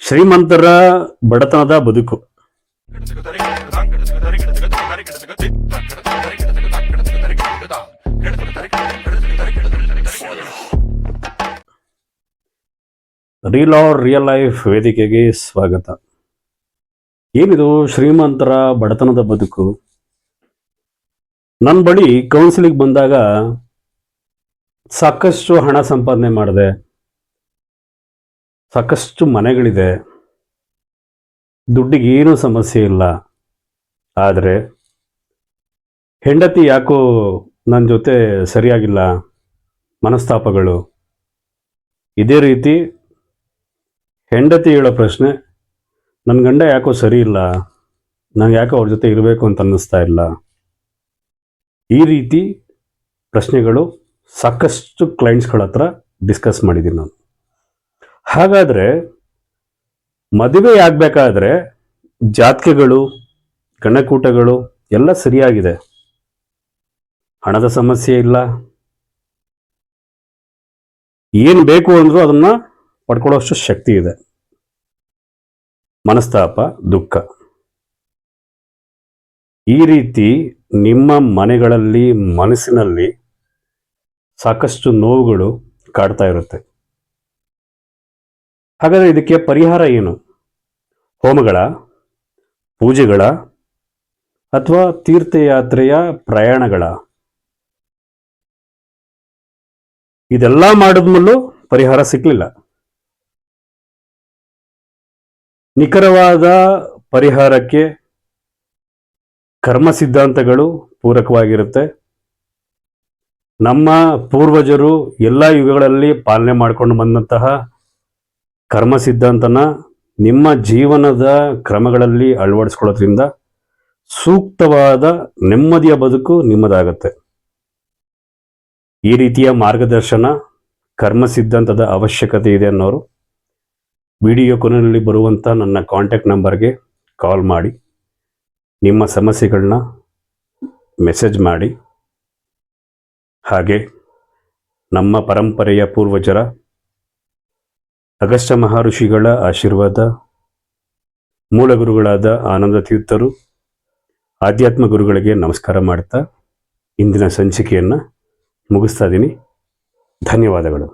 ಶ್ರೀಮಂತರ ಬಡತನದ ಬದುಕು. ರಿಯಲ್ ಲೈಫ್ ವೇದಿಕೆಗೆ ಸ್ವಾಗತ. ಏನಿದು ಶ್ರೀಮಂತರ ಬಡತನದ ಬದುಕು? ನನ್ನ ಬಳಿ ಕೌನ್ಸಿಲಿಂಗ್ ಬಂದಾಗ ಸಾಕಷ್ಟು ಹಣ ಸಂಪಾದನೆ ಮಾಡಿದೆ, ಸಾಕಷ್ಟು ಮನೆಗಳಿದೆ, ದುಡ್ಡಿಗೆ ಏನೂ ಸಮಸ್ಯೆ ಇಲ್ಲ. ಆದರೆ ಹೆಂಡತಿ ಯಾಕೋ ನನ್ನ ಜೊತೆ ಸರಿಯಾಗಿಲ್ಲ, ಮನಸ್ತಾಪಗಳು. ಇದೇ ರೀತಿ ಹೆಂಡತಿ ಹೇಳೋ ಪ್ರಶ್ನೆ, ನನ್ನ ಗಂಡ ಯಾಕೋ ಸರಿ ಇಲ್ಲ, ನಂಗೆ ಯಾಕೋ ಅವ್ರ ಜೊತೆ ಇರಬೇಕು ಅಂತ ಅನ್ನಿಸ್ತಾ ಇಲ್ಲ. ಈ ರೀತಿ ಪ್ರಶ್ನೆಗಳು ಸಾಕಷ್ಟು ಕ್ಲೈಂಟ್ಸ್ಗಳ ಹತ್ರ ಡಿಸ್ಕಸ್ ಮಾಡಿದ್ದೀನಿ ನಾನು. ಹಾಗಾದರೆ ಮದುವೆ ಆಗಬೇಕಾದ್ರೆ ಜಾತಕಗಳು, ಗಣಕೂಟಗಳು ಎಲ್ಲ ಸರಿಯಾಗಿದೆ, ಹಣದ ಸಮಸ್ಯೆ ಇಲ್ಲ, ಏನು ಬೇಕು ಅಂದರೂ ಅದನ್ನು ಪಡ್ಕೊಳ್ಳೋಷ್ಟು ಶಕ್ತಿ ಇದೆ. ಮನಸ್ತಾಪ, ದುಃಖ, ಈ ರೀತಿ ನಿಮ್ಮ ಮನೆಗಳಲ್ಲಿ, ಮನಸ್ಸಿನಲ್ಲಿ ಸಾಕಷ್ಟು ನೋವುಗಳು ಕಾಡ್ತಾ ಇರುತ್ತೆ. ಹಾಗಾದರೆ ಇದಕ್ಕೆ ಪರಿಹಾರ ಏನು? ಹೋಮಗಳ, ಪೂಜೆಗಳ, ಅಥವಾ ತೀರ್ಥಯಾತ್ರೆಯ ಪ್ರಯಾಣಗಳ? ಇದೆಲ್ಲ ಮಾಡಿದ್ಮೇಲೂ ಪರಿಹಾರ ಸಿಕ್ಕಲಿಲ್ಲ. ನಿಖರವಾದ ಪರಿಹಾರಕ್ಕೆ ಕರ್ಮ ಸಿದ್ಧಾಂತಗಳು ಪೂರಕವಾಗಿರುತ್ತೆ. ನಮ್ಮ ಪೂರ್ವಜರು ಎಲ್ಲ ಯುಗಗಳಲ್ಲಿ ಪಾಲನೆ ಮಾಡಿಕೊಂಡು ಬಂದಂತಹ ಕರ್ಮ ಸಿದ್ಧಾಂತನ ನಿಮ್ಮ ಜೀವನದ ಕ್ರಮಗಳಲ್ಲಿ ಅಳವಡಿಸ್ಕೊಳ್ಳೋದ್ರಿಂದ ಸೂಕ್ತವಾದ ನೆಮ್ಮದಿಯ ಬದುಕು ನಿಮ್ಮದಾಗತ್ತೆ. ಈ ರೀತಿಯ ಮಾರ್ಗದರ್ಶನ, ಕರ್ಮ ಸಿದ್ಧಾಂತದ ಅವಶ್ಯಕತೆ ಇದೆ ಅನ್ನೋರು ವಿಡಿಯೋ ಕೊನೆಯಲ್ಲಿ ಬರುವಂಥ ನನ್ನ ಕಾಂಟ್ಯಾಕ್ಟ್ ನಂಬರ್ಗೆ ಕಾಲ್ ಮಾಡಿ ನಿಮ್ಮ ಸಮಸ್ಯೆಗಳನ್ನ ಮೆಸೇಜ್ ಮಾಡಿ. ಹಾಗೆ ನಮ್ಮ ಪರಂಪರೆಯ ಪೂರ್ವಜರ ಅಗಸ್ತ್ಯ ಮಹರ್ಷಿಗಳ ಆಶೀರ್ವಾದ, ಮೂಲ ಗುರುಗಳಾದ ಆನಂದ ತೀರ್ಥರು, ಆಧ್ಯಾತ್ಮ ಗುರುಗಳಿಗೆ ನಮಸ್ಕಾರ ಮಾಡ್ತಾ ಇಂದಿನ ಸಂಚಿಕೆಯನ್ನು ಮುಗಿಸ್ತಾ ಇದ್ದೀನಿ. ಧನ್ಯವಾದಗಳು.